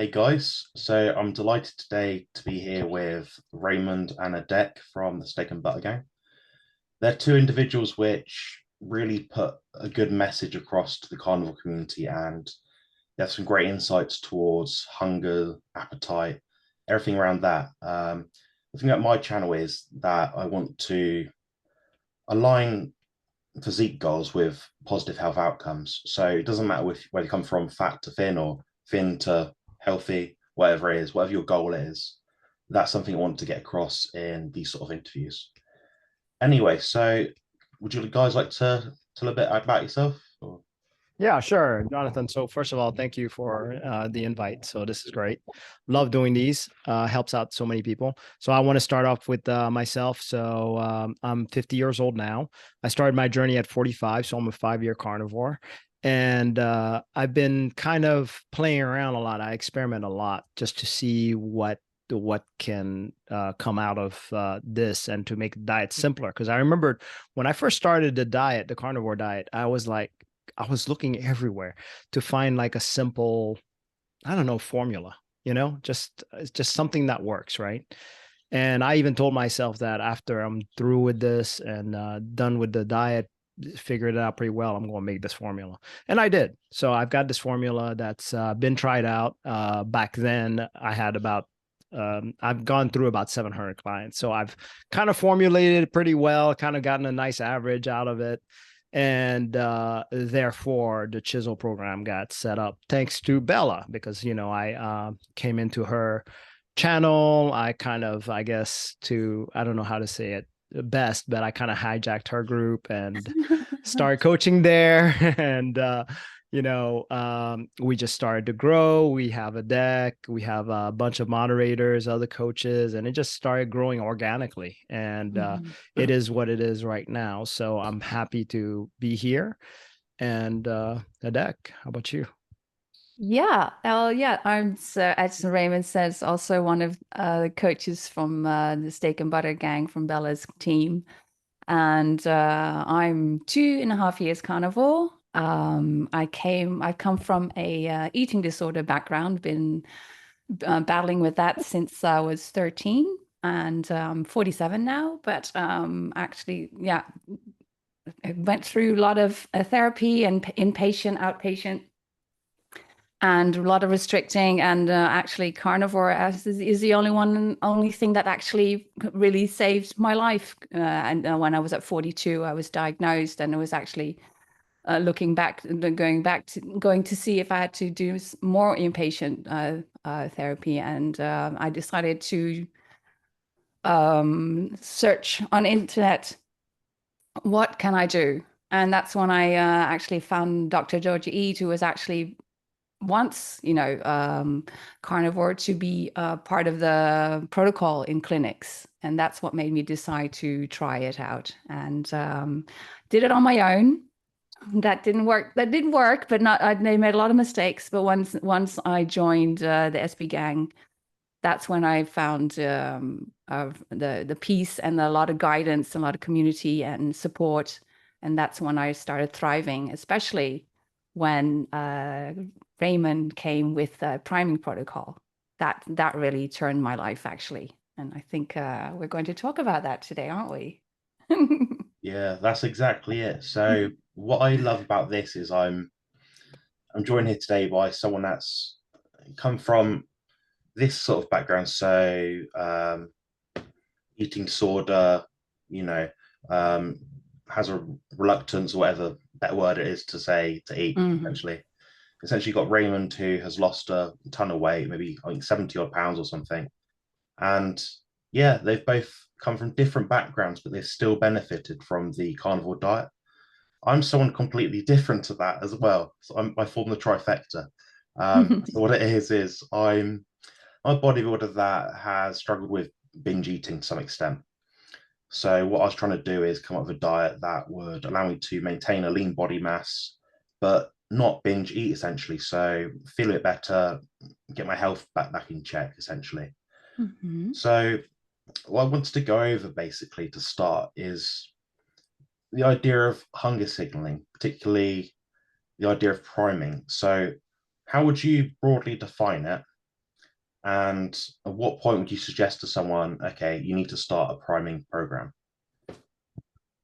Hey guys, so I'm delighted today to be here with Raymond and Adek from the Steak and Butter Gang. They're two individuals which really put a good message across to the carnivore community, and they have some great insights towards hunger, appetite, everything around that. The thing about my channel is that I want to align physique goals with positive health outcomes. So it doesn't matter where you come from, fat to thin or thin to healthy, whatever it is, whatever your goal is. That's something I want to get across in these sort of interviews. Anyway, so would you guys like to tell a bit about yourself? Or... Yeah, sure, Jonathan. So first of all, thank you for the invite. So this is great. Love doing these. Helps out so many people. So I want to start off with myself. So I'm 50 years old now. I started my journey at 45, so I'm a 5-year carnivore. And I've been kind of playing around a lot. I experiment a lot just to see what can come out of this and to make the diet simpler. Because I remembered when I first started the carnivore diet, I was looking everywhere to find like a simple, I don't know, formula, it's just something that works, right? And I even told myself that after I'm through with this and done with the diet, figured it out pretty well, I'm going to make this formula. And I did. So I've got this formula that's been tried out. Back then, I had I've gone through about 700 clients. So I've kind of formulated it pretty well, kind of gotten a nice average out of it. And therefore the chisel program got set up thanks to Bella, because I came into her channel. I kind of, I guess, I don't know how to say it best, but I kind of hijacked her group and started coaching there. And we just started to grow. We have a deck, we have a bunch of moderators, other coaches, and it just started growing organically. And it is what it is right now. So I'm happy to be here. And a deck, how about you? Yeah. I'm, as Raymond says, also one of the coaches from the Steak and Butter Gang from Bella's team. And I'm 2.5 years carnivore. I've come from a eating disorder background, been battling with that since I was 13, and 47 now. But actually, yeah, I went through a lot of therapy and inpatient, outpatient, and a lot of restricting. And actually, carnivore is the only thing that actually really saved my life. And when I was at 42, I was diagnosed, and it was actually going to see if I had to do more inpatient therapy. And I decided to search on internet, what can I do? And that's when I actually found Dr. Georgia Eid, who was actually once, carnivore, to be part of the protocol in clinics. And that's what made me decide to try it out. And did it on my own. That didn't work. But they made a lot of mistakes. But once I joined the SB Gang, that's when I found the peace and a lot of guidance, a lot of community and support. And that's when I started thriving, especially when Raymond came with the priming protocol. That really turned my life, actually. And I think we're going to talk about that today, aren't we? Yeah, that's exactly it. So what I love about this is I'm joined here today by someone that's come from this sort of background. So eating disorder, you know, has a reluctance, or whatever better word it is to say, to eat, essentially. Essentially, got Raymond, who has lost a ton of weight, maybe I think 70 odd pounds or something. And yeah, they've both come from different backgrounds, but they've still benefited from the carnivore diet. I'm someone completely different to that as well. So I form the trifecta. So what it is I'm a bodybuilder that has struggled with binge eating to some extent. So what I was trying to do is come up with a diet that would allow me to maintain a lean body mass, but not binge eat, essentially. So feel a bit better, get my health back in check, essentially. So what I wanted to go over basically to start is the idea of hunger signaling, particularly the idea of priming. So how would you broadly define it? And at what point would you suggest to someone, okay, you need to start a priming program?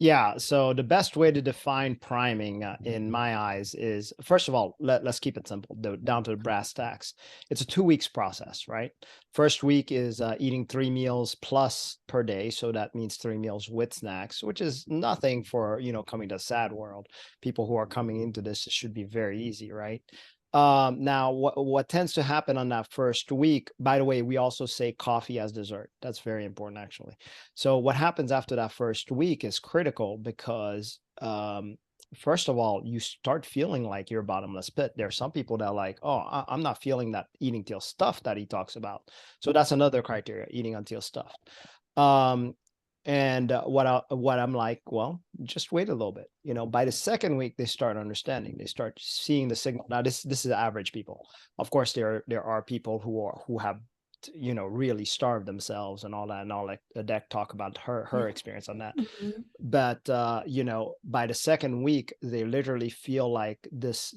Yeah, so the best way to define priming in my eyes is, first of all, let's keep it simple, down to the brass tacks. It's a 2 weeks process, right? First week is eating 3 meals plus per day. So that means 3 meals with snacks, which is nothing for, coming to a sad world. People who are coming into this, it should be very easy, right? Now what tends to happen on that first week, by the way, we also say coffee as dessert. That's very important, actually. So what happens after that first week is critical because first of all, you start feeling like you're a bottomless pit. There are some people that are like, oh, I'm not feeling that eating till stuff that he talks about. So that's another criteria, eating until stuff. And what I'm like, well, just wait a little bit. By the second week, they start understanding. They start seeing the signal. Now, this is average people. Of course, there are people who have really starved themselves and all that. And I'll let Adek talk about her experience on that. Mhm. But by the second week, they literally feel like this.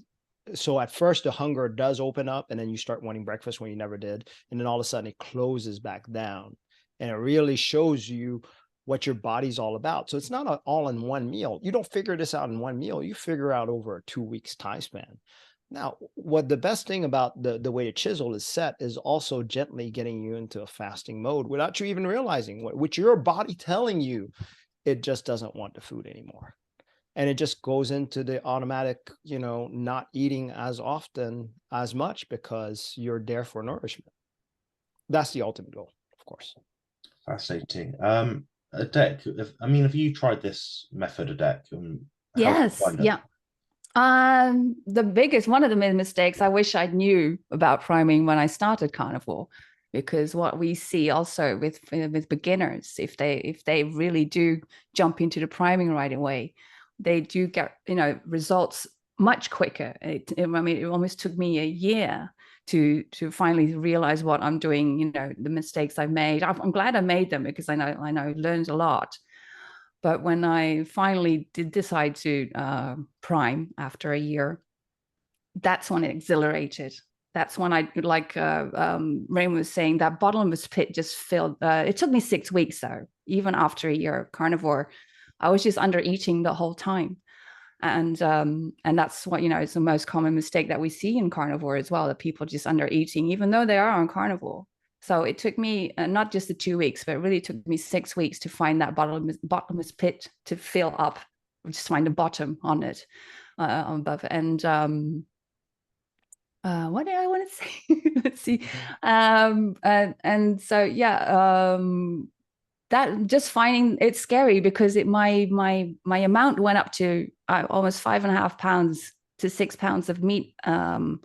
So at first, the hunger does open up, and then you start wanting breakfast when you never did, and then all of a sudden it closes back down, and it really shows you what your body's all about. So it's not all in one meal. You don't figure this out in one meal. You figure out over a 2 weeks time span. Now, what the best thing about the way a chisel is set is also gently getting you into a fasting mode without you even realizing which your body telling you it just doesn't want the food anymore. And it just goes into the automatic, not eating as often as much because you're there for nourishment. That's the ultimate goal, of course. Fascinating. Adek, have you tried this method, Adek? Yes, yeah. One of the main mistakes, I wish I knew about priming when I started carnivore, because what we see also with beginners, if they really do jump into the priming right away, they do get results much quicker. It almost took me a year to finally realize what I'm doing. The mistakes I've made. I'm glad I made them because I learned a lot. But when I finally did decide to prime after a year, that's when it exhilarated. That's when I, like Raymond was saying, that bottomless pit just filled. It took me 6 weeks, though. Even after a year of carnivore, I was just under eating the whole time. And that's what, it's the most common mistake that we see in carnivore as well, that people just under eating, even though they are on carnivore. So it took me not just the 2 weeks, but it really took me 6 weeks to find that bottomless pit to fill up, just find the bottom on it above. And what did I want to say? Let's see. And so, yeah, that just finding it's scary because my amount went up to almost 5.5 pounds to 6 pounds of meat. And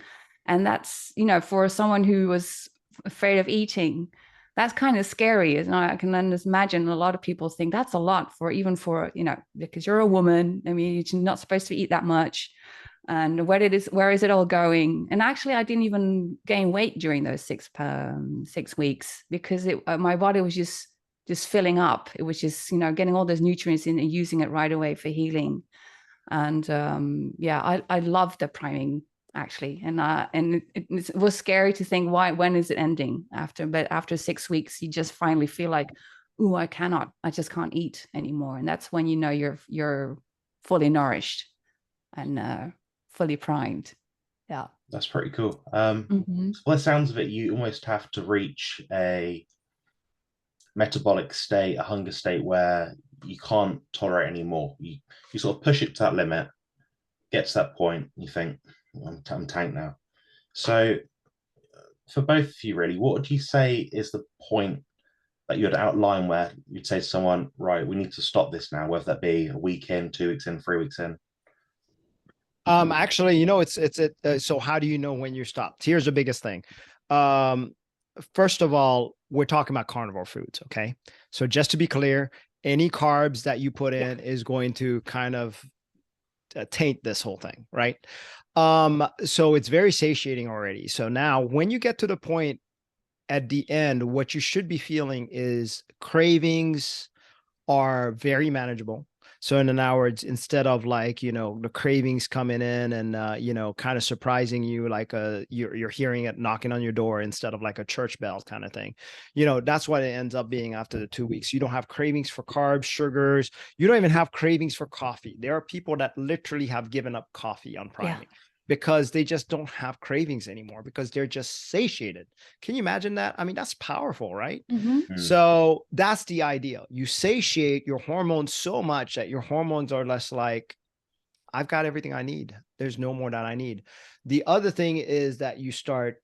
that's, for someone who was afraid of eating, that's kind of scary. And I can imagine a lot of people think that's a lot for because you're a woman. I mean, you're not supposed to eat that much. And where is it all going? And actually, I didn't even gain weight during those 6 weeks because my body was just filling up. It was just, getting all those nutrients in and using it right away for healing. And I love the priming, actually. And it was scary to think, when is it ending but after 6 weeks, you just finally feel like, ooh, I just can't eat anymore. And that's when you're fully nourished and fully primed. Yeah. That's pretty cool. Well, it sounds of it, you almost have to reach a metabolic state, a hunger state where you can't tolerate anymore. You sort of push it to that limit, get to that point, you think, I'm tanked now. So for both of you, really, what would you say is the point that you would outline where you'd say to someone, right, we need to stop this now, whether that be a week in, 2 weeks in, 3 weeks in? Actually, so how do you know when you're stopped? Here's the biggest thing. First of all, we're talking about carnivore foods. Okay. So just to be clear, any carbs that you put in is going to kind of taint this whole thing. Right. So it's very satiating already. So now when you get to the point at the end, what you should be feeling is cravings are very manageable. So in an hour, it's instead of like, you know, the cravings coming in and, you know, kind of surprising you, like you're hearing it knocking on your door instead of like a church bell kind of thing. You know, that's what it ends up being after the 2 weeks. You don't have cravings for carbs, sugars. You don't even have cravings for coffee. There are people that literally have given up coffee on priming because they just don't have cravings anymore because they're just satiated. Can you imagine that? I mean, that's powerful, right? So that's the idea. You satiate your hormones so much that your hormones are less like, I've got everything I need. There's no more that I need. The other thing is that you start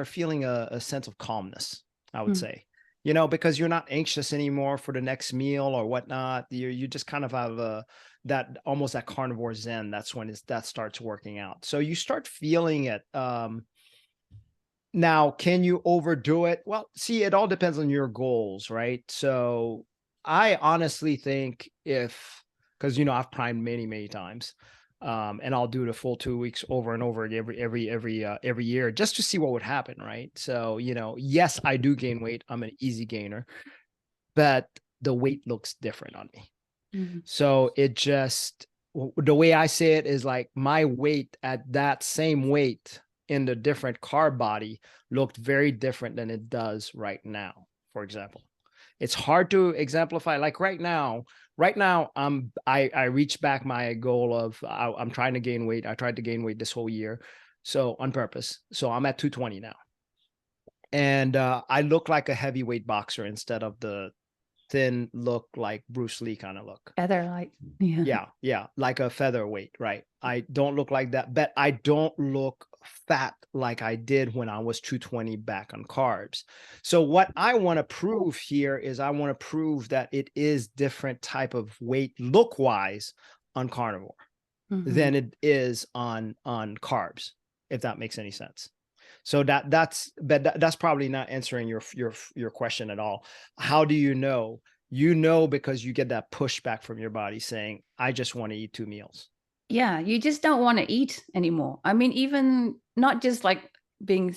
feeling a sense of calmness, I would say, you know, because you're not anxious anymore for the next meal or whatnot. You just kind of have that almost that carnivore zen. That's when that starts working out. So you start feeling it. Now, can you overdo it? Well, see, it all depends on your goals, right? So I honestly think because, you know, I've primed many, many times, and I'll do the full 2 weeks over and over again, every year just to see what would happen, right? So, you know, yes, I do gain weight. I'm an easy gainer, but the weight looks different on me. So the way I say it is like my weight at that same weight in the different carb body looked very different than it does right now. For example, it's hard to exemplify. Like right now, I reached back my goal of I'm trying to gain weight. I tried to gain weight this whole year, so on purpose. So I'm at 220 now, and I look like a heavyweight boxer instead of the thin look like Bruce Lee kind of look. Featherlight. Yeah, like a featherweight, right? I don't look like that, but I don't look fat like I did when I was 220 back on carbs. So what I want to prove here is I want to prove that it is different type of weight look wise on carnivore than it is on carbs, if that makes any sense. So that's probably not answering your question at all. How do you know? You know, because you get that pushback from your body saying, I just want to eat 2 meals. Yeah, you just don't want to eat anymore. I mean, even not just like being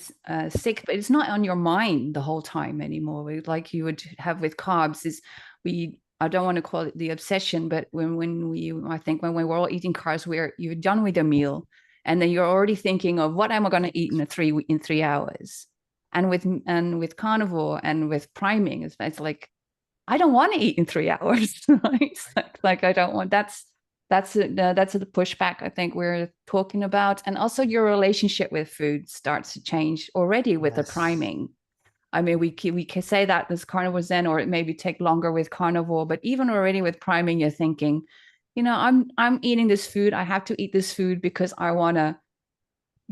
sick, but it's not on your mind the whole time anymore. Like you would have with carbs is I don't want to call it the obsession, but I think when we were all eating carbs, you're done with your meal. And then you're already thinking of what am I going to eat in 3 hours? And with carnivore and with priming, it's like, I don't want to eat in 3 hours. It's like I don't want. That's the pushback I think we're talking about, and also your relationship with food starts to change already with the priming. I mean, we can say that this Carnivore Zen, or it maybe take longer with carnivore, but even already with priming, you're thinking, you know, I'm eating this food. I have to eat this food because I want to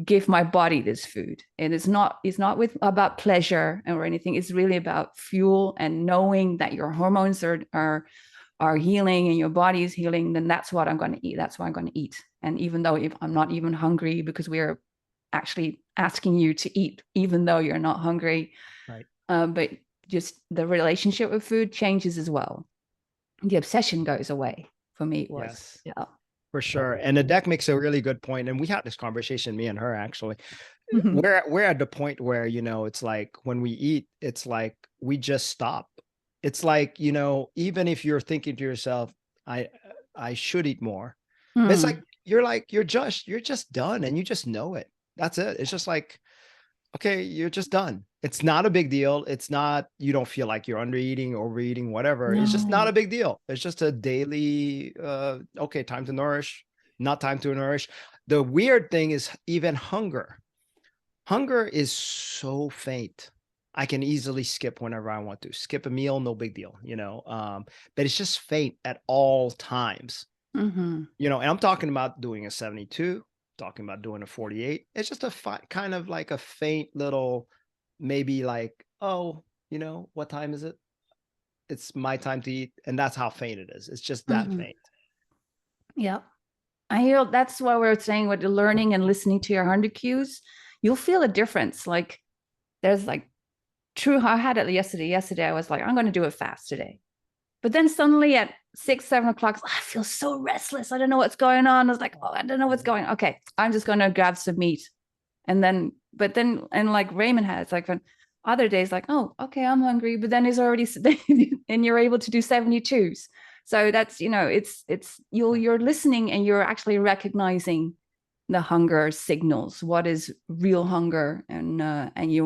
give my body this food. And it's not about pleasure or anything. It's really about fuel and knowing that your hormones are healing and your body is healing. Then that's what I'm going to eat. That's what I'm going to eat. And even though if I'm not even hungry, because we're actually asking you to eat, even though you're not hungry, right? But just the relationship with food changes as well. The obsession goes away. For me, it was. Yes, yeah, for sure. And the deck makes a really good point. And we had this conversation, me and her, actually. We're at the point where, you know, it's like when we eat, it's like we just stop. It's like, you know, even if you're thinking to yourself, I should eat more. It's like you're just done and you just know it. That's it. It's just like, okay, you're just done. It's not a big deal. It's not, you don't feel like you're under eating, overeating, whatever. No. It's just not a big deal. It's just a daily, okay, time to nourish, not time to nourish. The weird thing is even hunger. Hunger is so faint. I can easily skip whenever I want to. Skip a meal, no big deal, you know, but it's just faint at all times. You know, and I'm talking about doing a 72, talking about doing a 48. It's just a kind of like a faint little, maybe like, oh, you know, what time is it? It's my time to eat. And that's how faint it is. It's just that faint. Yeah. I hear that's why we're saying with the learning and listening to your 100 cues, you'll feel a difference. Like there's like I had it yesterday. Yesterday, I was like, I'm going to do it fast today. But then suddenly at 6, 7 o'clock, I feel so restless. I don't know what's going on. I was like, oh, I don't know what's going on. Okay, I'm just going to grab some meat. And like Raymond has, like on other days, like, oh, okay, I'm hungry. But then it's already, and you're able to do 72s. So that's, you're listening and you're actually recognizing the hunger signals. What is real hunger, and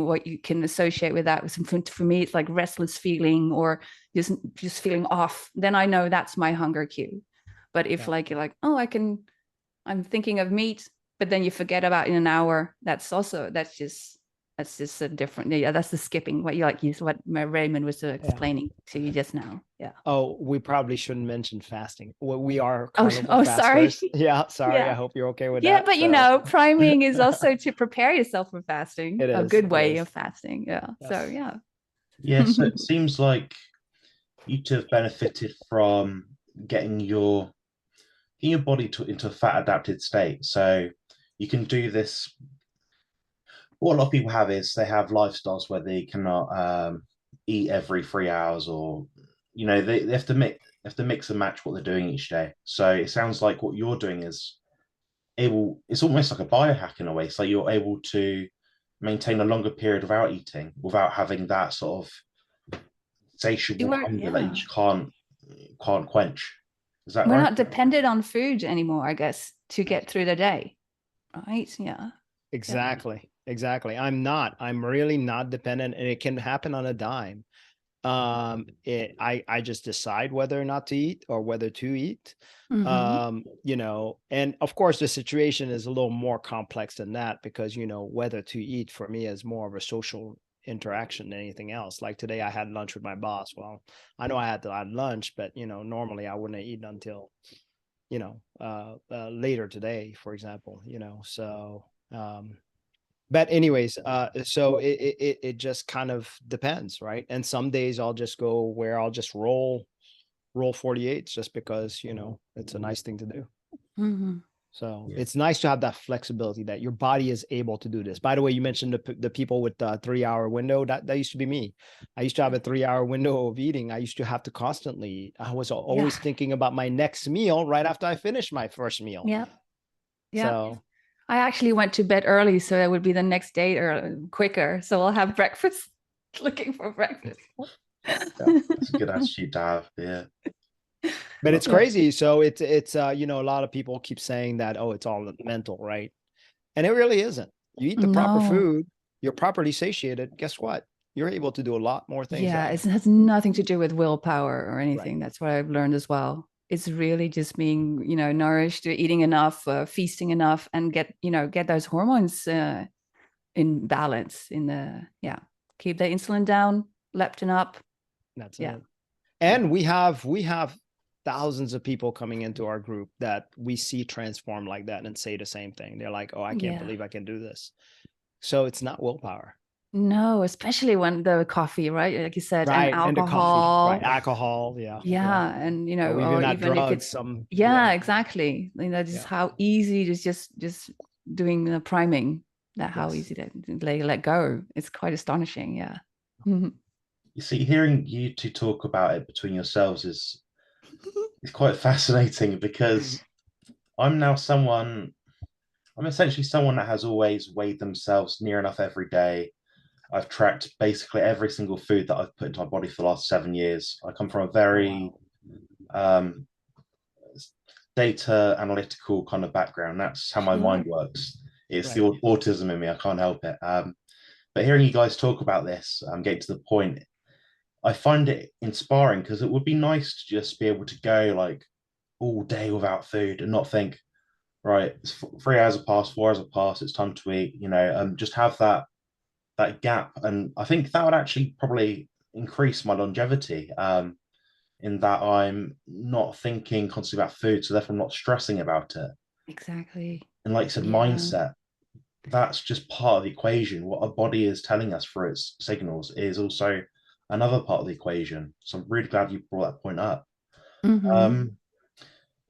what you can associate with that. For me, it's like restless feeling or just feeling off. Then I know that's my hunger cue. But if like you're like, oh, I'm thinking of meat, but then you forget about in an hour, that's just a different, that's the skipping, what Raymond was explaining to you just now. Yeah. Oh, we probably shouldn't mention fasting. Well, we are carnivore fasters. Sorry. Yeah, sorry. Yeah. I hope you're okay with Yeah, that. but priming is also to prepare yourself for fasting. It a is, good way of fasting. Yeah. Yes. So yeah. Yeah, so it seems like you two have benefited from getting your body into a fat adapted state. So you can do this. What a lot of people have is they have lifestyles where they cannot eat every 3 hours, or they have to mix and match what they're doing each day. So it sounds like what you're doing is it's almost like a biohack in a way. So you're able to maintain a longer period without eating, without having that sort of insatiable hunger that you just can't quench. Is that We're right? not dependent on food anymore, I guess, to get through the day. Right? Yeah. Exactly. Exactly. I'm really not dependent, and it can happen on a dime. I just decide whether or not to eat or whether to eat. And of course the situation is a little more complex than that, because whether to eat for me is more of a social interaction than anything else. Like today I had lunch with my boss. Well, I know I had to have lunch, but normally I wouldn't eat until later today, for example. So but anyways, so it just kind of depends, right? And some days I'll just go where I'll just roll 48s just because it's a nice thing to do. So it's nice to have that flexibility that your body is able to do this. By the way, you mentioned the people with the 3-hour window. That used to be me. I used to have a 3-hour window of eating. I used to have to constantly eat. I was always thinking about my next meal right after I finished my first meal. Yeah. So I actually went to bed early, so that would be the next day or quicker. So I'll have breakfast, looking for breakfast. That's a good attitude to have. Yeah. But it's crazy. So it's a lot of people keep saying that, oh, it's all mental, right? And it really isn't. You eat the proper food, you're properly satiated. Guess what? You're able to do a lot more things. Yeah, it has nothing to do with willpower or anything. Right. That's what I've learned as well. It's really just being, nourished, eating enough, feasting enough, and get those hormones in balance. Keep the insulin down, leptin up. That's it. And we have thousands of people coming into our group that we see transform like that and say the same thing. They're like, oh, I can't believe I can do this. So it's not willpower. No, especially when the coffee, right? Like you said, right, and alcohol. And the coffee, right? Alcohol, yeah, and or even drugs, if it's some. Exactly. Just how easy it is just doing the priming. How easy to let go. It's quite astonishing. Yeah. You see, hearing you two talk about it between yourselves is quite fascinating, because I'm essentially someone that has always weighed themselves near enough every day. I've tracked basically every single food that I've put into my body for the last 7 years. I come from a very data analytical kind of background. That's how my mind works. It's the autism in me. I can't help it. But hearing you guys talk about this, getting to the point, I find it inspiring, because it would be nice to just be able to go like all day without food and not think, right, 3 hours have passed, 4 hours have passed, it's time to eat, just have that gap. And I think that would actually probably increase my longevity, in that I'm not thinking constantly about food, so therefore I'm not stressing about it. Exactly. And like I said, mindset, that's just part of the equation. What our body is telling us for its signals is also another part of the equation. So I'm really glad you brought that point up.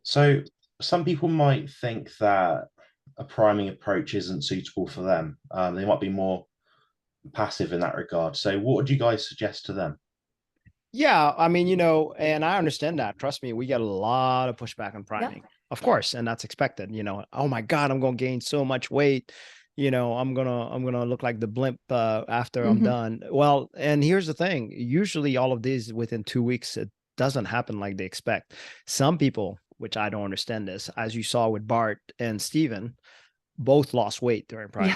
So some people might think that a priming approach isn't suitable for them. They might be more passive in that regard. So what would you guys suggest to them? Yeah, I mean, and I understand that. Trust me, we get a lot of pushback on priming, of course, and that's expected. Oh my God, I'm going to gain so much weight. I'm gonna look like the blimp after I'm done. Well, and here's the thing: usually, all of these within 2 weeks, doesn't happen like they expect. Some people, which I don't understand this, as you saw with Bart and Steven, both lost weight during priming.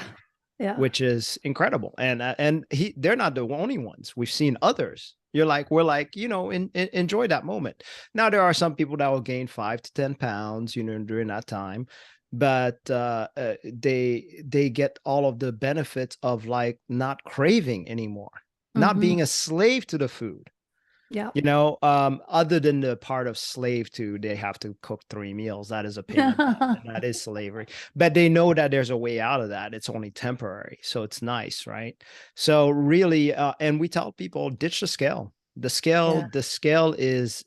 Yeah. Which is incredible. And they're not the only ones. We've seen others. We're like, enjoy that moment. Now, there are some people that will gain 5 to 10 pounds, during that time, but they get all of the benefits of like not craving anymore, not being a slave to the food. Yeah. Other than the part of slave to, they have to cook 3 meals. That is a pain in the butt, and that is slavery. But they know that there's a way out of that. It's only temporary. So it's nice, right? So really, and we tell people, ditch the scale. The scale is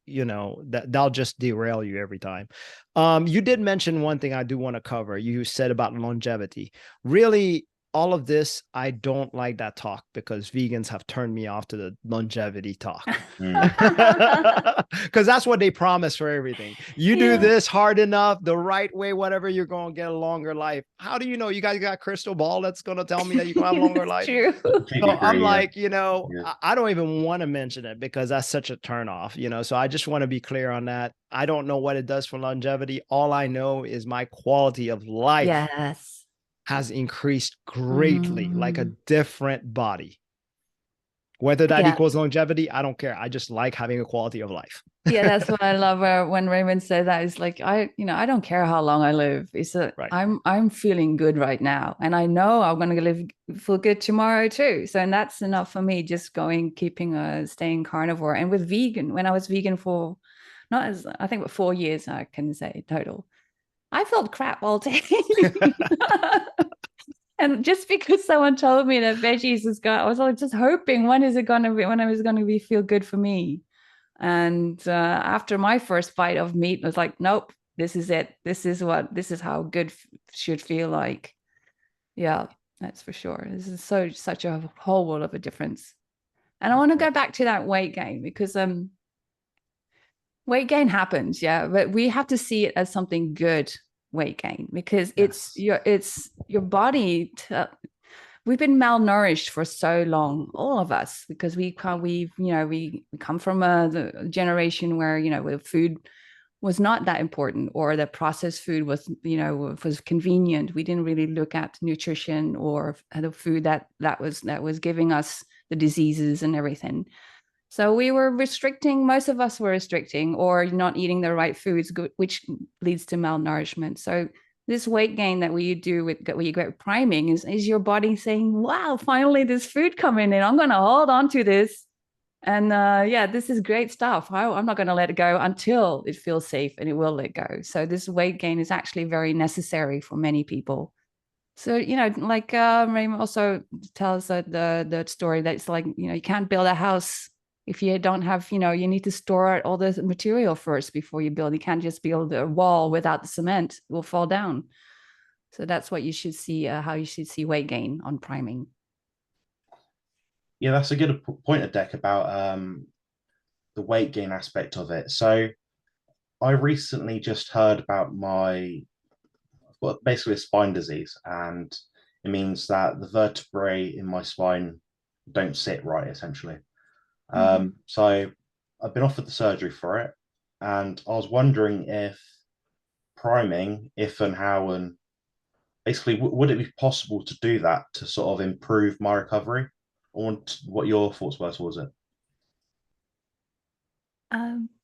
that'll just derail you every time. You did mention one thing I do want to cover. You said about longevity. Really, all of this, I don't like that talk, because vegans have turned me off to the longevity talk. Because that's what they promise for everything. You do this hard enough, the right way, whatever, you're going to get a longer life. How do you know? You guys got a crystal ball that's going to tell me that you're going to have a longer life? True. So I'm like, I don't even want to mention it, because that's such a turnoff, so I just want to be clear on that. I don't know what it does for longevity. All I know is my quality of life has increased greatly, like a different body. Whether that equals longevity, I don't care. I just like having a quality of life. Yeah, that's what I love when Raymond said that. It's like, I don't care how long I live. It's I'm feeling good right now, and I know I'm going to feel good tomorrow too. So, and that's enough for me. Just staying carnivore, and with vegan. When I was vegan for I think 4 years, I can say total, I felt crap all day. And just because someone told me that veggies is good, I was like just hoping when it was going to be feel good for me. And after my first bite of meat, I was like, nope, this is it. This is how good should feel like. Yeah, that's for sure. This is such a whole world of a difference. And I want to go back to that weight gain, because weight gain happens, but we have to see it as something good. Weight gain, because it's your body. We've been malnourished for so long, all of us, because we come from the generation where where food was not that important, or the processed food was convenient. We didn't really look at nutrition or the food that was giving us the diseases and everything. So we were most of us were restricting or not eating the right foods, which leads to malnourishment. So this weight gain that we do with priming is your body saying, wow, finally this food coming in. I'm going to hold on to this. And this is great stuff. I'm not going to let it go until it feels safe, and it will let go. So this weight gain is actually very necessary for many people. So, like Raymond also tells the story that it's like, you can't build a house if you don't have, you need to store all the material first before you build. You can't just build a wall without the cement. It will fall down. So that's what you should see, how you should see weight gain on priming. Yeah, that's a good point, Adek, about the weight gain aspect of it. So I recently just heard about I've got basically a spine disease, and it means that the vertebrae in my spine don't sit right, essentially. So I've been offered the surgery for it, and I was wondering if priming, if and how, and basically, would it be possible to do that to sort of improve my recovery? I want what your thoughts were towards it.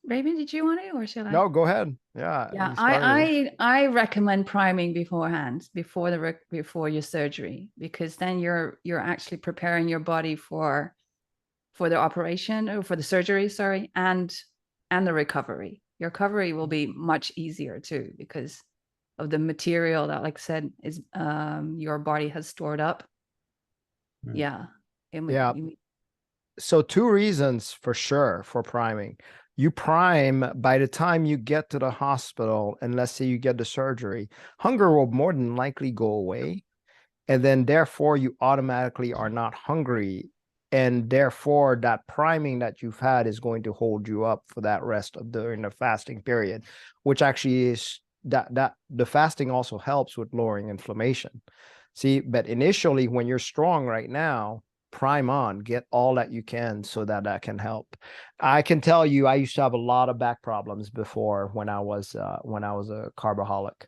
Raymond, did you want to, or should I? No, go ahead. Yeah. I recommend priming beforehand, before your surgery, because then you're actually preparing your body for the operation, or for the surgery, sorry, and the recovery. Your recovery will be much easier too, because of the material that, like I said, is your body has stored up. So 2 reasons for sure for priming. You prime by the time you get to the hospital, and let's say you get the surgery, hunger will more than likely go away. And then therefore you automatically are not hungry. And therefore that priming that you've had is going to hold you up for that rest of during the fasting period, which actually is that the fasting also helps with lowering inflammation. See, but initially when you're strong right now, prime on, get all that you can so that that can help. I can tell you, I used to have a lot of back problems before when I was a carboholic.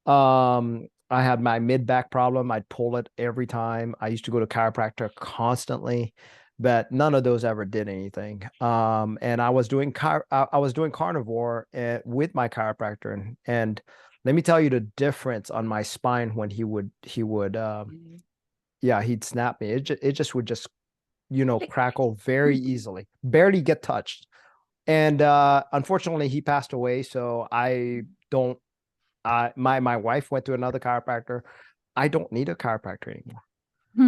I had my mid back problem. I'd pull it every time. I used to go to chiropractor constantly, but none of those ever did anything. And I was doing carnivore with my chiropractor, and let me tell you the difference on my spine when he would yeah, he'd snap me. It just would just, crackle very easily, barely get touched. And unfortunately he passed away. So I don't, my wife went to another chiropractor. I don't need a chiropractor anymore.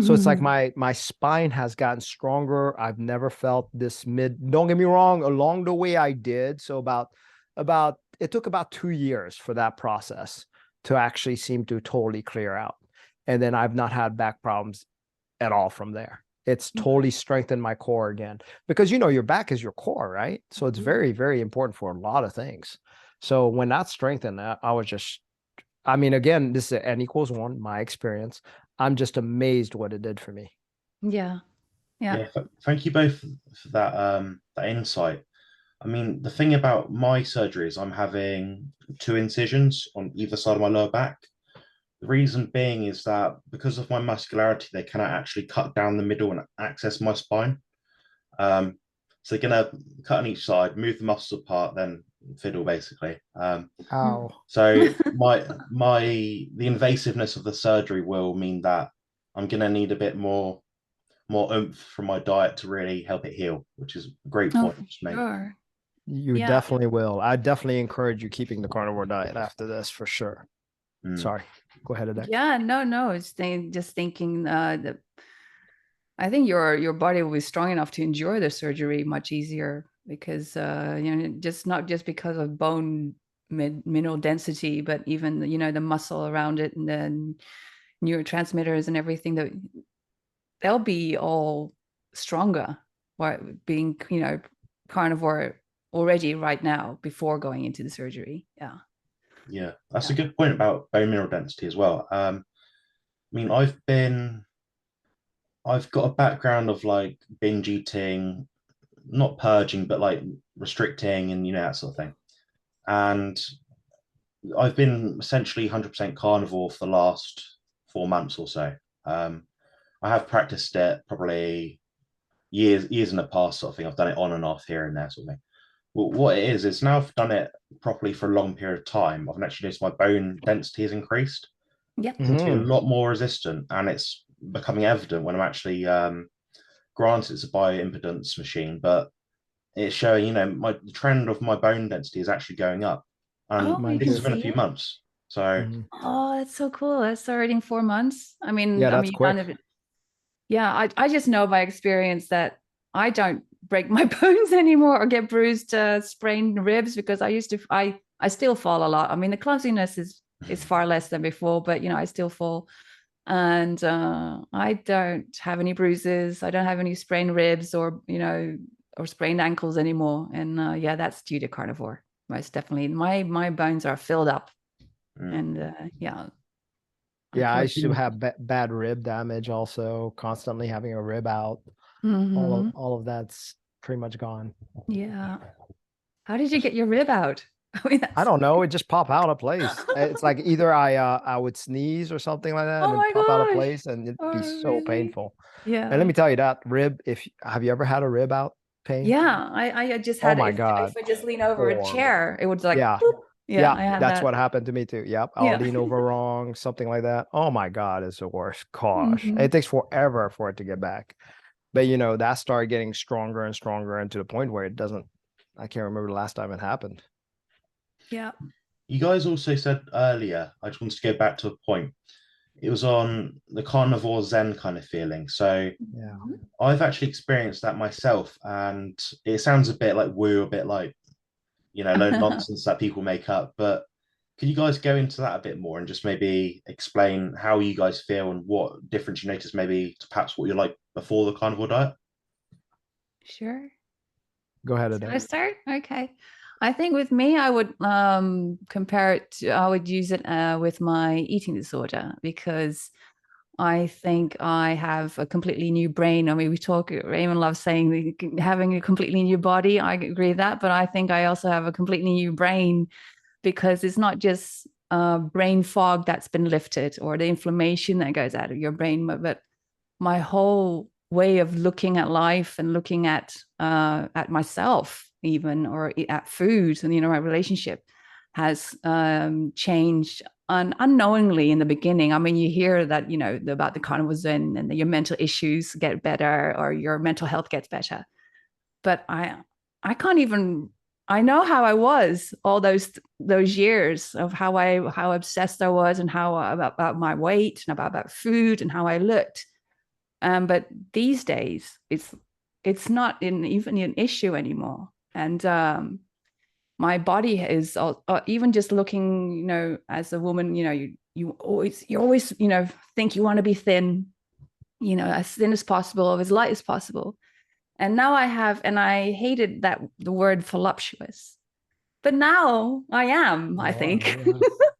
So it's like my spine has gotten stronger. I've never felt this don't get me wrong, along the way I did. So about it took about 2 years for that process to actually seem to totally clear out. And then I've not had back problems at all from there. It's totally strengthened my core again, because your back is your core, right? So it's very, very important for a lot of things. So when that's strengthened, I was just, I mean, again, this is N equals 1, my experience. I'm just amazed what it did for me. Yeah. Thank you both for that insight. I mean, the thing about my surgery is I'm having 2 incisions on either side of my lower back. The reason being is that because of my muscularity, they cannot actually cut down the middle and access my spine. So they're gonna cut on each side, move the muscles apart, then fiddle basically. So the invasiveness of the surgery will mean that I'm gonna need a bit more oomph from my diet to really help it heal, which is a great point to make. Sure. You definitely will. I definitely encourage you keeping the carnivore diet after this for sure. Sorry, go ahead, Adek. Yeah, no. It's just thinking that I think your body will be strong enough to endure the surgery much easier, because just not just because of bone mineral density, but even the muscle around it and then neurotransmitters and everything, that they'll be all stronger while being carnivore already right now before going into the surgery. Yeah, that's a good point about bone mineral density as well. I mean, I've got a background of like binge eating, not purging, but like restricting and that sort of thing. And I've been essentially 100% carnivore for the last 4 months or so. I have practiced it probably years in the past, sort of thing. I've done it on and off here and there, sort of thing. Well, what it is now I've done it properly for a long period of time, I've actually noticed my bone density has increased. Yep. Into a lot more resistant, and it's becoming evident when I'm actually granted it's a bioimpedance machine, but it's showing the trend of my bone density is actually going up, and this has been a few months. So that's so cool. That's already in 4 months. I mean, that's quick. I just know by experience that I don't break my bones anymore or get bruised, sprained ribs, because I still fall a lot. I mean, the clumsiness is far less than before, but I still fall. And I don't have any bruises. I don't have any sprained ribs or sprained ankles anymore. And that's due to carnivore, most definitely. My bones are filled up. And I used to have bad rib damage also, constantly having a rib out. All of that's pretty much gone. Yeah. How did you get your rib out? I mean, I don't know. It just pop out of place. It's like either I would sneeze or something like that, and it'd pop out of place, and it'd be so painful. Yeah. And let me tell you, that rib, have you ever had a rib out pain? Yeah, I just had. Oh my God. If I just lean over a chair, it would like. Yeah. Boop. Yeah, I had that's what happened to me too. Yep. I'll lean over wrong, something like that. Oh my God, it's the worst. Gosh, it takes forever for it to get back. But that started getting stronger and stronger, and to the point where I can't remember the last time it happened. Yeah. You guys also said earlier, I just wanted to go back to a point. It was on the Carnivore Zen kind of feeling. So I've actually experienced that myself, and it sounds a bit like woo, a bit like load of nonsense that people make up. But could you guys go into that a bit more and just maybe explain how you guys feel and what difference you notice maybe to perhaps what you're like before the carnivore diet? Sure. Go ahead, Should I start? Okay. I think with me, I would compare it to, I would use it with my eating disorder, because I think I have a completely new brain. I mean, Raymond loves saying having a completely new body. I agree with that, but I think I also have a completely new brain, because it's not just brain fog that's been lifted or the inflammation that goes out of your brain, but my whole way of looking at life and looking at myself even, or at food, and my relationship has changed unknowingly in the beginning. I mean, you hear that about the Carnivore Zen, and that your mental issues get better or your mental health gets better, but I can't even. I know how I was all those years of how obsessed I was, and how about my weight, and about food, and how I looked. But these days, it's not even an issue anymore. And my body is even just looking, as a woman, you always think you want to be thin, as thin as possible, or as light as possible. And now I hated the word voluptuous, but now I am, I think.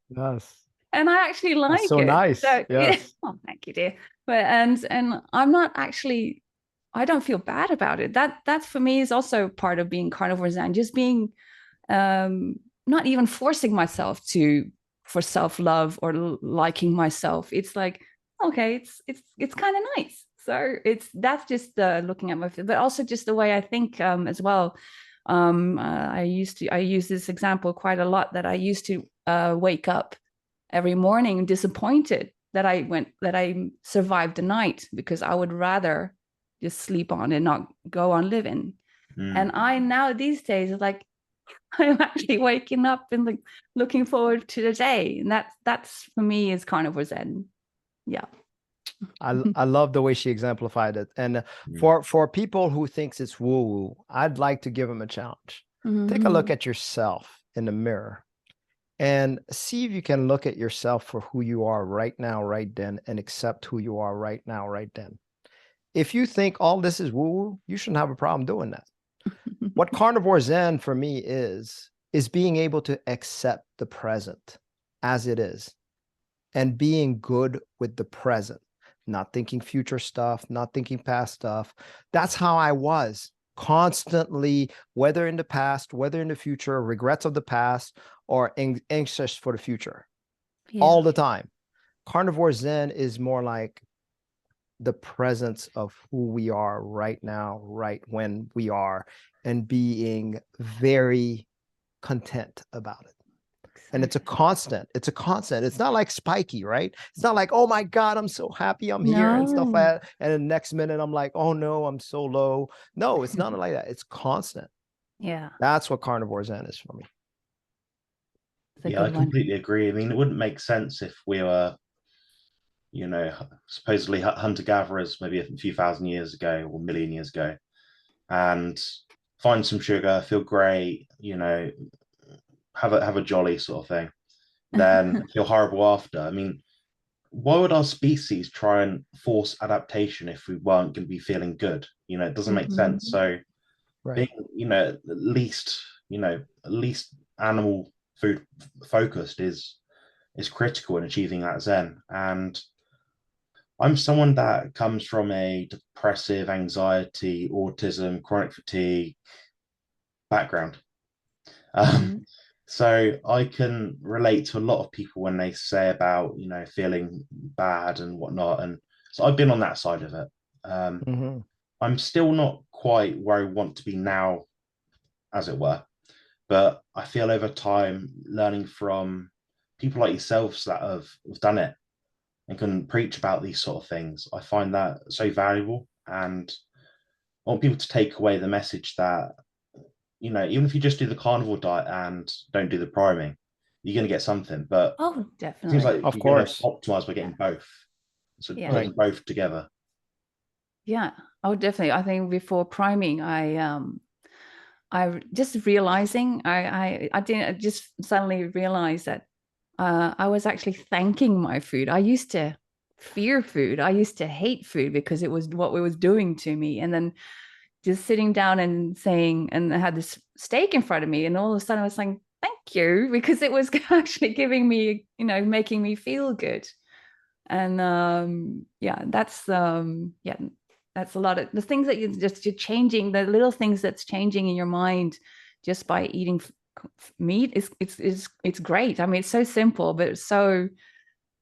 Yes. And I actually like That's so it. nice. So, yes. Oh, thank you, dear. But and I'm not actually, I don't feel bad about it. That for me is also part of being Carnivore Zen, just being not even forcing myself for self-love or liking myself. It's like, okay, it's kind of nice. So that's just looking at my, but also just the way I think as well. I use this example quite a lot, that I used to wake up every morning disappointed that I survived the night, because I would rather just sleep on and not go on living. And I now these days, like, I'm actually waking up and like looking forward to the day, and that's for me is Carnivore Zen. Yeah. I love the way she exemplified it. And for people who thinks it's woo-woo, I'd like to give them a challenge. Take a look at yourself in the mirror and see if you can look at yourself for who you are right now, right then, and accept who you are right now, right then. If you think all this is woo-woo, you shouldn't have a problem doing that. What Carnivore Zen for me is being able to accept the present as it is and being good with the present, not thinking future stuff, not thinking past stuff. That's how I was constantly, whether in the past, whether in the future, regrets of the past, or anxious for the future, all the time. Carnivore Zen is more like the presence of who we are right now, right when we are, and being very content about it. And it's a constant. It's a constant. It's not like spiky, right? It's not like, oh my God, I'm so happy I'm here and stuff like that. And the next minute I'm like, oh no, I'm so low. No, it's not like that. It's constant. Yeah. That's what Carnivore Zen is for me. Yeah, I completely agree. I mean, it wouldn't make sense if we were, supposedly hunter-gatherers maybe a few thousand years ago or million years ago, and find some sugar, feel great, have a jolly sort of thing, then feel horrible after. I mean, why would our species try and force adaptation if we weren't going to be feeling good? It doesn't make sense. So being, at least animal food focused is critical in achieving that Zen. And I'm someone that comes from a depressive, anxiety, autism, chronic fatigue background. So I can relate to a lot of people when they say about, feeling bad and whatnot. And so I've been on that side of it. I'm still not quite where I want to be now, as it were. But I feel over time, learning from people like yourselves that have done it and can preach about these sort of things, I find that so valuable. And I want people to take away the message that, even if you just do the carnivore diet and don't do the priming, you're going to get something. But definitely. It seems like of you're course going to optimize by getting both. So put them both together. Yeah. Oh, definitely. I think before priming, I just realizing I just suddenly realized that I was actually thanking my food. I used to fear food. I used to hate food because it was what it was doing to me. And then just sitting down and saying, and I had this steak in front of me, and all of a sudden I was saying, thank you, because it was actually giving me, making me feel good. And yeah, that's a lot of the things that you're changing, the little things that's changing in your mind just by eating meat it's great. I mean, it's so simple, but it's so,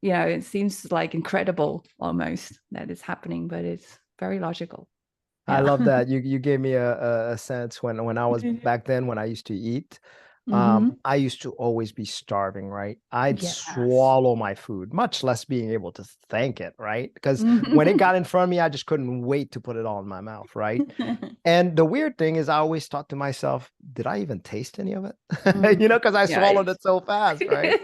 you know, it seems like incredible almost that it's happening, but it's very logical. I Yeah. love that. You gave me a sense when I was back then when I used to eat. I used to always be starving, right? I'd Yes. swallow my food, much less being able to thank it, right? Because when it got in front of me, I just couldn't wait to put it all in my mouth, right? And the weird thing is I always thought to myself, did I even taste any of it? You know, because I swallowed it so fast, right?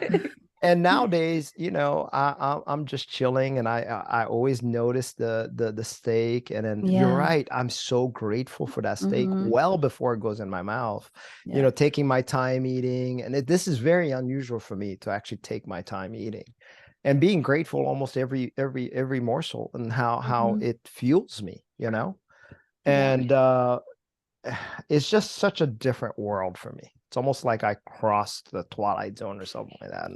And nowadays, you know, I'm just chilling, and I always notice the steak, and then you're right. I'm so grateful for that steak well before it goes in my mouth. You know, taking my time eating, and this is very unusual for me to actually take my time eating, and being grateful almost every morsel, and how it fuels me. You know, and it's just such a different world for me. It's almost like I crossed the twilight zone or something like that,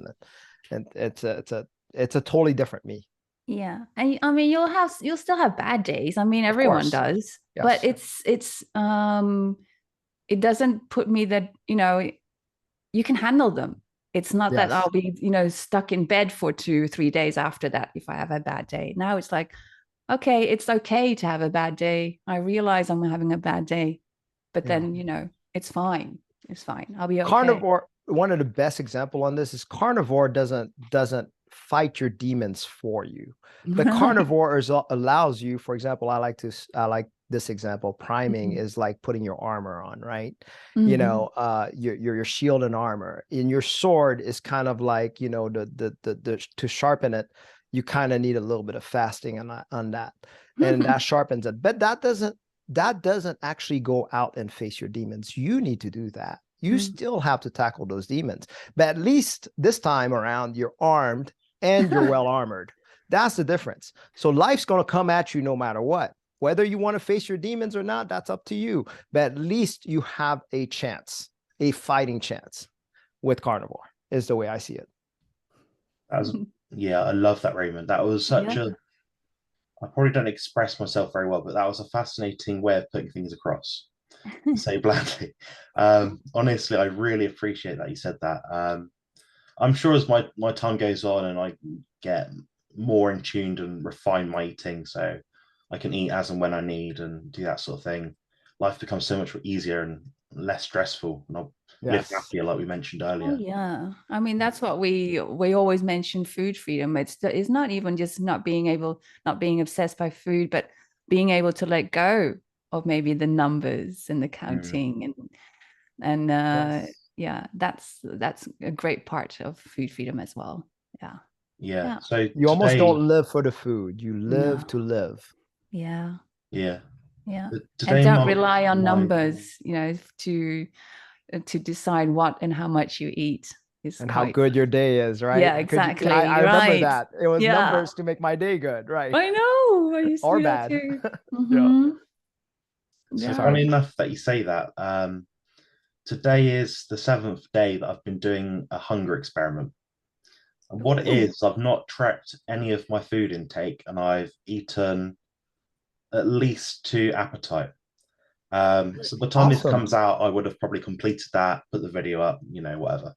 and it's a totally different me. Yeah, and I mean, you'll still have bad days. I mean, everyone does, but it doesn't put me that, you know, you can handle them. It's not that I'll be, you know, stuck in bed for 2-3 days after that if I have a bad day. Now it's like, okay, it's okay to have a bad day. I realize I'm having a bad day, but then, you know, it's fine. It's fine. I'll be okay. Carnivore, one of the best example on this is carnivore doesn't fight your demons for you. The carnivore allows you, for example, I like this example, priming is like putting your armor on, right? You know, your shield and armor. In your sword is kind of like, you know, the to sharpen it, you kind of need a little bit of fasting on that. And that sharpens it. But that doesn't actually go out and face your demons. You need to do that. You still have to tackle those demons. But at least this time around, you're armed and you're well armored. That's the difference. So life's going to come at you no matter what. Whether you want to face your demons or not, that's up to you. But at least you have a chance, a fighting chance with carnivore, is the way I see it. Yeah, I love that, Raymond. That was such a, I probably don't express myself very well, but that was a fascinating way of putting things across, to say blandly. Honestly, I really appreciate that you said that. I'm sure as my time goes on and I get more in tune and refine my eating, so I can eat as and when I need and do that sort of thing, life becomes so much easier and less stressful, and I'll live happier, like we mentioned earlier. Oh, yeah, I mean, that's what we always mention, food freedom. It's not even just not being obsessed by food, but being able to let go of maybe the numbers and the counting and yeah, that's a great part of food freedom as well. Yeah. So you almost don't live for the food, you live to live. Yeah. And don't rely on numbers, you know, to decide what and how much you eat. And how good your day is, right? Yeah, exactly. I remember that. It was numbers to make my day good, right? I know. I used to or do bad. That too. So funny enough that you say that. Today is the 7th day that I've been doing a hunger experiment. And what it is, I've not tracked any of my food intake, and I've eaten at least 2 appetite. So by the time this comes out, I would have probably completed that, put the video up, you know, whatever.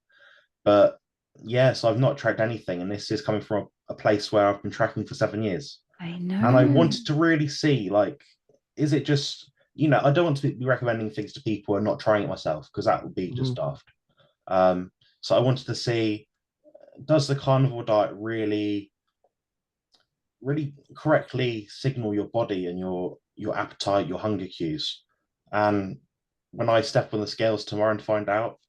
But yeah, so I've not tracked anything, and this is coming from a place where I've been tracking for 7 years. I know. And I wanted to really see, like, is it just, you know, I don't want to be recommending things to people and not trying it myself, because that would be just daft. So I wanted to see, does the carnivore diet really correctly signal your body and your appetite, your hunger cues? And when I step on the scales tomorrow and find out,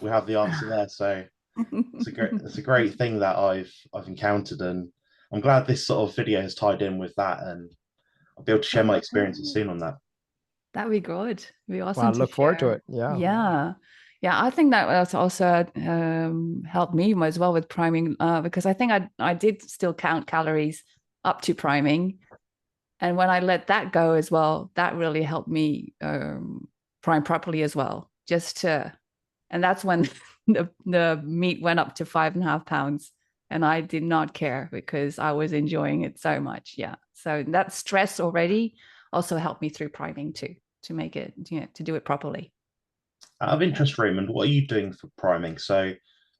we have the answer there. So it's a great thing that I've encountered, and I'm glad this sort of video has tied in with that, and I'll be able to share my experiences soon on that. That'd be good. It'd be awesome. Well, I look forward to it. Yeah. I think that was also helped me as well with priming, because I think I did still count calories up to priming, and when I let that go as well, that really helped me prime properly as well. And that's when the meat went up to 5.5 pounds. and I did not care because I was enjoying it so much. Yeah. So that stress already also helped me through priming too, to make it, to do it properly. Out of interest, Raymond, what are you doing for priming? So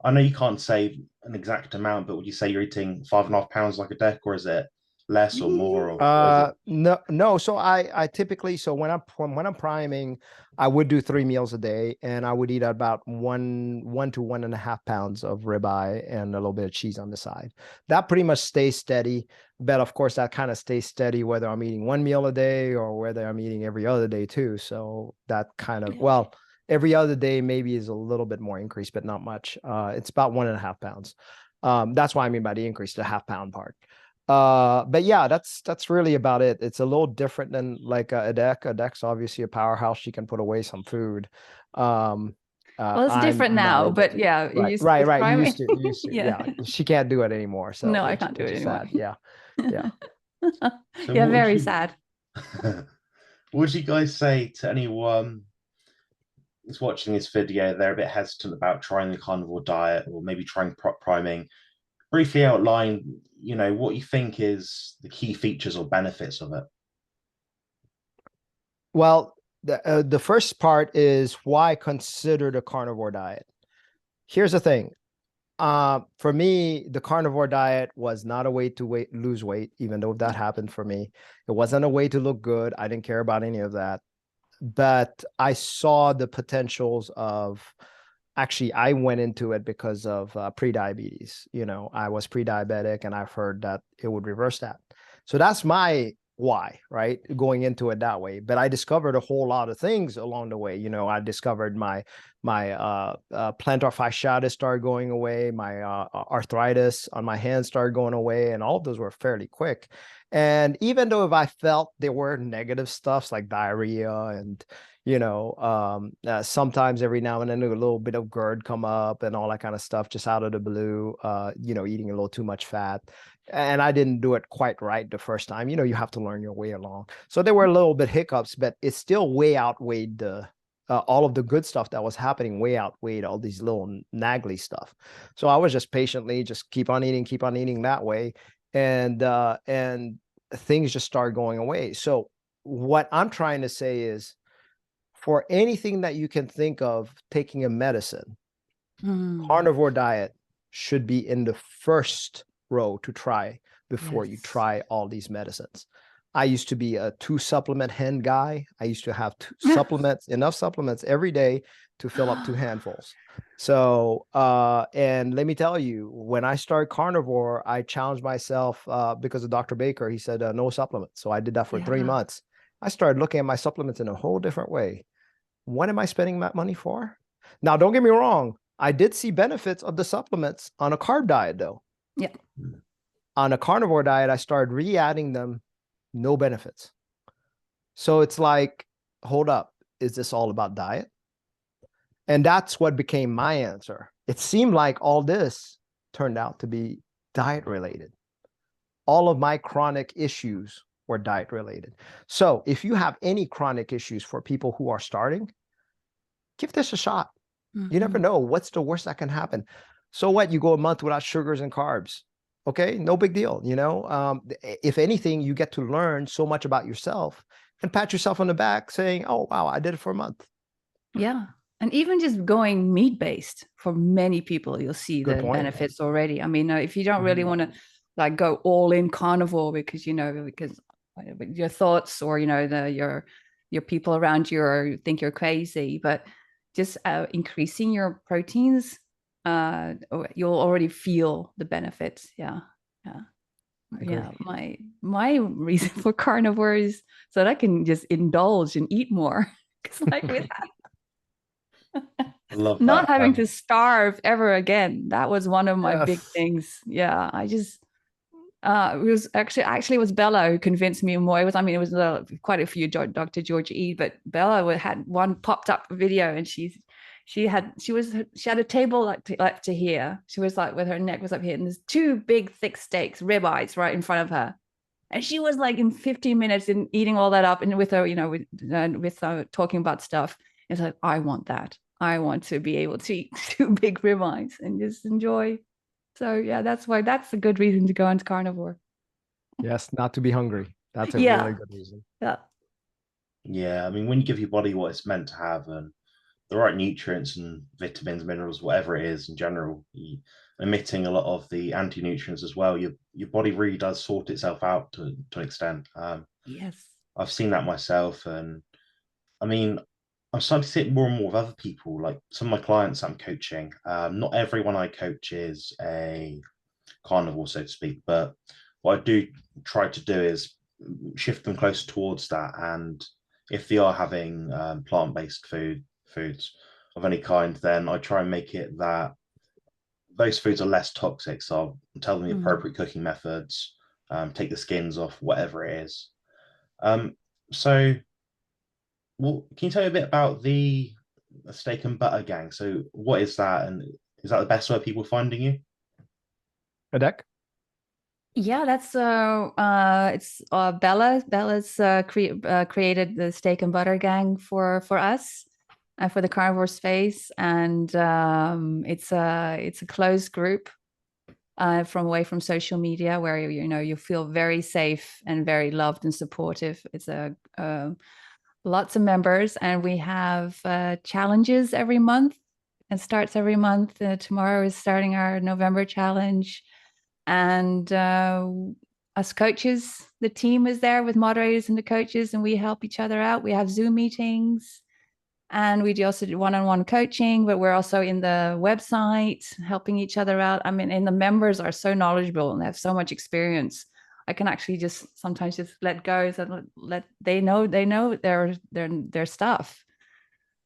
I know you can't say an exact amount, but would you say you're eating 5.5 pounds like a deck, or is it less or more, or what is it? No. So I typically, so when I'm priming, I would do 3 meals a day, and I would eat about 1 to 1.5 pounds of ribeye and a little bit of cheese on the side. That pretty much stays steady. But of course, that kind of stays steady whether I'm eating 1 meal a day or whether I'm eating every other day too. So that kind of, well, every other day maybe is a little bit more increase, but not much. It's about 1.5 pounds. That's what I mean by the increase, the half-pound part. But yeah, that's really about it. It's a little different than like a deck. A deck's obviously a powerhouse. She can put away some food. Well, it's different now, but yeah, right. You used to, yeah. She can't do it anymore. So no, I can't do it anymore. Sad. Yeah. So yeah, very sad. What would you guys say to anyone who's watching this video? They're a bit hesitant about trying the carnivore diet or maybe trying priming. Briefly outline, what you think is the key features or benefits of it. Well, the first part is why consider the carnivore diet. Here's the thing. For me, the carnivore diet was not a way to lose weight, even though that happened for me. It wasn't a way to look good. I didn't care about any of that. But I saw the potentials of, actually, I went into it because of pre-diabetes. I was pre-diabetic, and I've heard that it would reverse that. So that's my why, right? Going into it that way. But I discovered a whole lot of things along the way. I discovered my plantar fasciitis started going away. My arthritis on my hands started going away, and all of those were fairly quick. And even though if I felt there were negative stuffs like diarrhea and sometimes every now and then a little bit of GERD come up and all that kind of stuff just out of the blue, eating a little too much fat. And I didn't do it quite right the first time. You have to learn your way along. So there were a little bit hiccups, but it still way outweighed all of the good stuff that was happening, way outweighed all these little naggly stuff. So I was just patiently just keep on eating that way. And things just started going away. So what I'm trying to say is, for anything that you can think of taking a medicine, carnivore diet should be in the first row to try before you try all these medicines. I used to be a 2-supplement hen guy. I used to have enough supplements every day to fill up 2 handfuls. So, and let me tell you, when I started carnivore, I challenged myself because of Dr. Baker. He said, no supplements. So I did that for 3 months. I started looking at my supplements in a whole different way. What am I spending that money for? Now, don't get me wrong. I did see benefits of the supplements on a carb diet, though. Yeah. On a carnivore diet, I started re-adding them, no benefits. So it's like, hold up, is this all about diet? And that's what became my answer. It seemed like all this turned out to be diet related. All of my chronic issues were diet related. So if you have any chronic issues for people who are starting, give this a shot. You never know what's the worst that can happen. So what? You go a month without sugars and carbs. Okay, no big deal. If anything, you get to learn so much about yourself and pat yourself on the back saying, oh, wow, I did it for a month. Yeah. And even just going meat-based, for many people, you'll see the benefits already. I mean, if you don't really want to like go all in carnivore because your thoughts or, your people around you think you're crazy, but just increasing your proteins, you'll already feel the benefits. Yeah. My reason for carnivore is so that I can just indulge and eat more. Because like with not having to starve ever again, that was one of my big things. Yeah, I just it was actually it was Bella who convinced me more. It was quite a few Dr. George E, but Bella had one popped up video, and she had a table like to here. She was like with her neck was up here, and there's 2 big thick steaks, ribeyes, right in front of her. And she was like in 15 minutes in eating all that up, and with her, with talking about stuff. It's like, I want that. I want to be able to eat 2 big ribeyes and just enjoy So yeah, that's a good reason to go into carnivore. Yes, not to be hungry. That's a Yeah. really good reason. Yeah. Yeah, I mean, when you give your body what it's meant to have and the right nutrients and vitamins, minerals, whatever it is in general, emitting a lot of the anti-nutrients as well, your body really does sort itself out to an extent. Yes. I've seen that myself, and I mean, I'm starting to see it more and more with other people, like some of my clients I'm coaching. Not everyone I coach is a carnivore, so to speak, but what I do try to do is shift them closer towards that. And if they are having plant-based foods of any kind, then I try and make it that those foods are less toxic. So I'll tell them the appropriate cooking methods, take the skins off, whatever it is. Um, so, well, can you tell me a bit about the steak and butter gang? So, what is that, and is that the best way of people finding you? Adek? Yeah, that's it's Bella. Bella's created the Steak and Butter Gang for us and for the Carnivore Space, and it's a closed group from away from social media where you feel very safe and very loved and supportive. It's a lots of members, and we have challenges every month. It starts every month. Tomorrow is starting our November challenge. And us coaches, the team is there with moderators and the coaches, and we help each other out. We have Zoom meetings, and we also do one-on-one coaching, but we're also in the website helping each other out. I mean, and the members are so knowledgeable and they have so much experience. I can actually just sometimes just let go, so they know their stuff.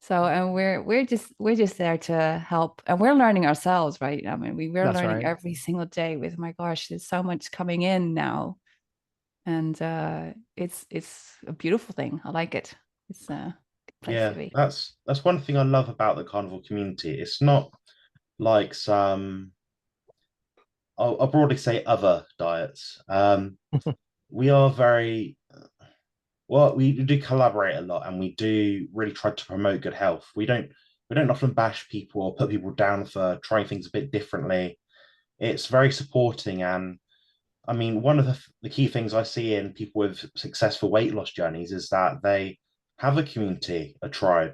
So, and we're just there to help, and we're learning ourselves, right? I mean, we're That's learning right. every single day with, my gosh, there's so much coming in now, and it's a beautiful thing. I like it. It's a good place to Yeah, be. that's one thing I love about the carnivore community. It's not like some, I'll broadly say other diets. We are very well, we do collaborate a lot, and we do really try to promote good health. We don't often bash people or put people down for trying things a bit differently. It's very supporting, and I mean, one of the key things I see in people with successful weight loss journeys is that they have a community, a tribe,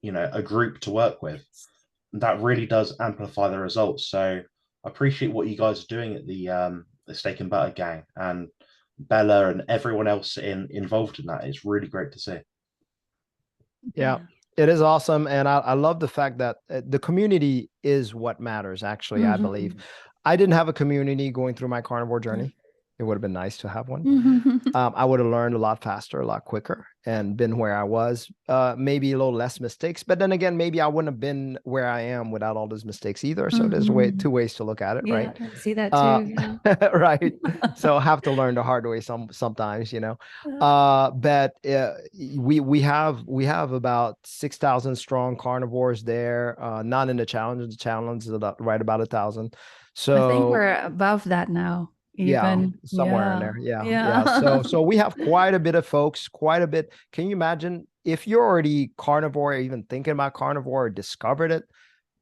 a group to work with. That really does amplify the results. So I appreciate what you guys are doing at the Steak and Butter Gang, and Bella and everyone else involved in that. It's really great to see. Yeah, it is awesome. And I love the fact that the community is what matters, actually, I believe. I didn't have a community going through my carnivore journey. It would have been nice to have one. I would have learned a lot faster, a lot quicker, and been where I was. Maybe a little less mistakes, but then again, maybe I wouldn't have been where I am without all those mistakes either. So there's two ways to look at it, right? I see that too. Yeah. Right. So I have to learn the hard way sometimes, but we have about 6,000 strong carnivores there, not in the challenge. The challenge is right about 1,000. So I think we're above that now. Even. Somewhere in there. Yeah. So we have quite a bit of folks, quite a bit. Can you imagine if you're already carnivore, or even thinking about carnivore, or discovered it,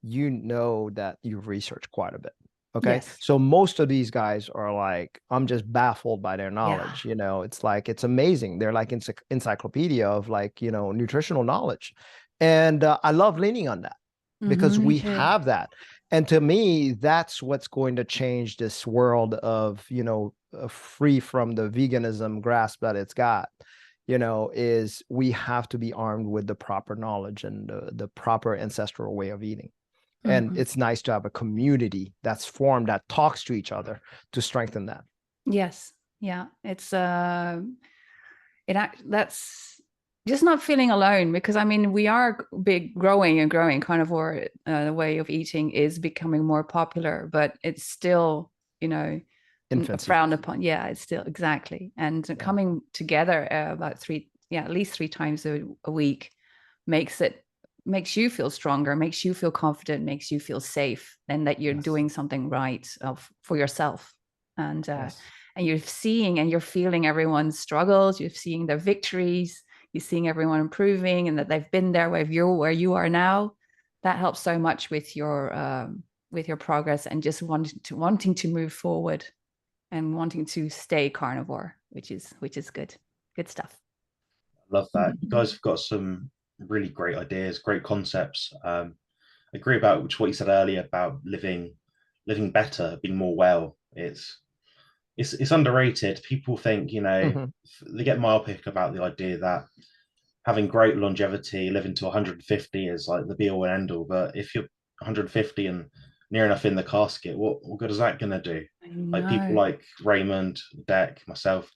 you know that you've researched quite a bit. Okay. Yes. So most of these guys are like, I'm just baffled by their knowledge. It's like, it's amazing. They're like encyclopedia of nutritional knowledge. And I love leaning on that because we have that. And to me, that's what's going to change this world of, free from the veganism grasp that it's got, is we have to be armed with the proper knowledge and the proper ancestral way of eating. And it's nice to have a community that's formed that talks to each other to strengthen that. Yes. Yeah. It's that's just not feeling alone, because I mean, we are growing and growing. Carnivore way of eating is becoming more popular, but it's still, frowned upon. Yeah, it's still exactly. And coming together about at least 3 times a week makes you feel stronger, makes you feel confident, makes you feel safe, and that you're doing something right for yourself. And and you're seeing and you're feeling everyone's struggles, you're seeing their victories, you're seeing everyone improving, and that they've been there where you are now. That helps so much with your with your progress and just wanting to move forward and wanting to stay carnivore, which is good stuff. Love that. You guys have got some really great ideas, great concepts. I agree about what you said earlier about living better, being more well. It's underrated. People think, they get myopic about the idea that having great longevity, living to 150 is like the be all and end all. But if you're 150 and near enough in the casket, what good is that going to do? Like people like Raymond, Deck, myself,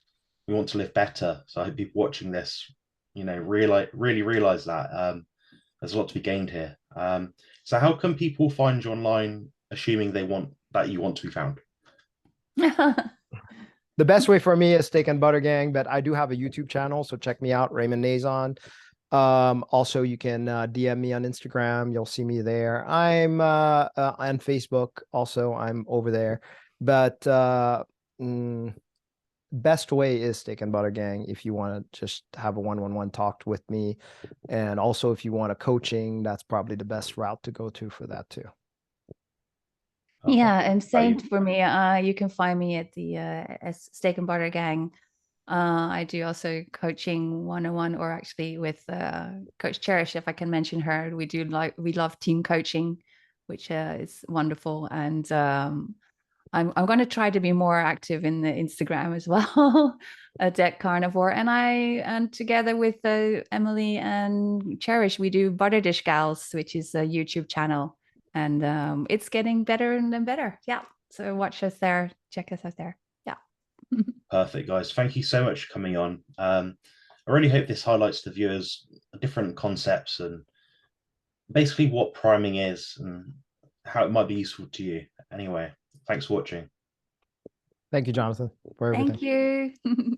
we want to live better. So I hope people watching this, really realize that there's a lot to be gained here. So how can people find you online, assuming you want to be found? The best way for me is Steak and Butter Gang, but I do have a YouTube channel, so check me out, Raymond Nazon. Also, you can DM me on Instagram. You'll see me there. I'm on Facebook. Also, I'm over there. But best way is Steak and Butter Gang if you want to just have a one-on-one talk with me. And also, if you want a coaching, that's probably the best route to go to for that too. Okay. Yeah, and same for me. You can find me at the Steak and Butter Gang. I do also coaching one-on-one, or actually with Coach Cherish, if I can mention her. We love team coaching, which is wonderful. And I'm going to try to be more active in the Instagram as well, at Carnivore. And together with Emily and Cherish, we do Butter Dish Gals, which is a YouTube channel. And it's getting better and better. Yeah. So watch us there. Check us out there. Yeah. Perfect, guys. Thank you so much for coming on. I really hope this highlights to viewers different concepts and basically what priming is and how it might be useful to you. Anyway, thanks for watching. Thank you, Jonathan, for everything. Thank you.